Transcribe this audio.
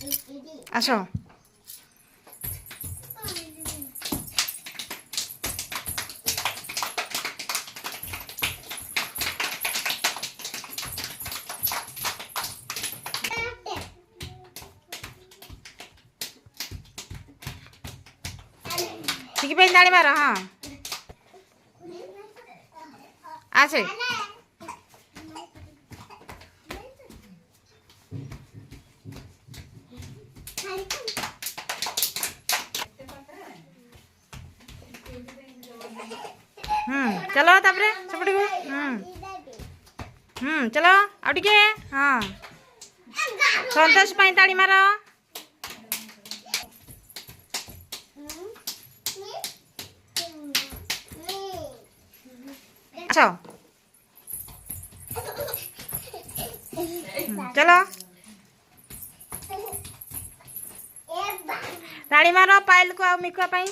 आस ठीक पे ताली मार हाँ आसे चलो तापरे सेपटे को चलो आ टिके हाँ संतोष पाई ताली मार अच्छा चलो ताली मार पायल को आ मिकुआ पाई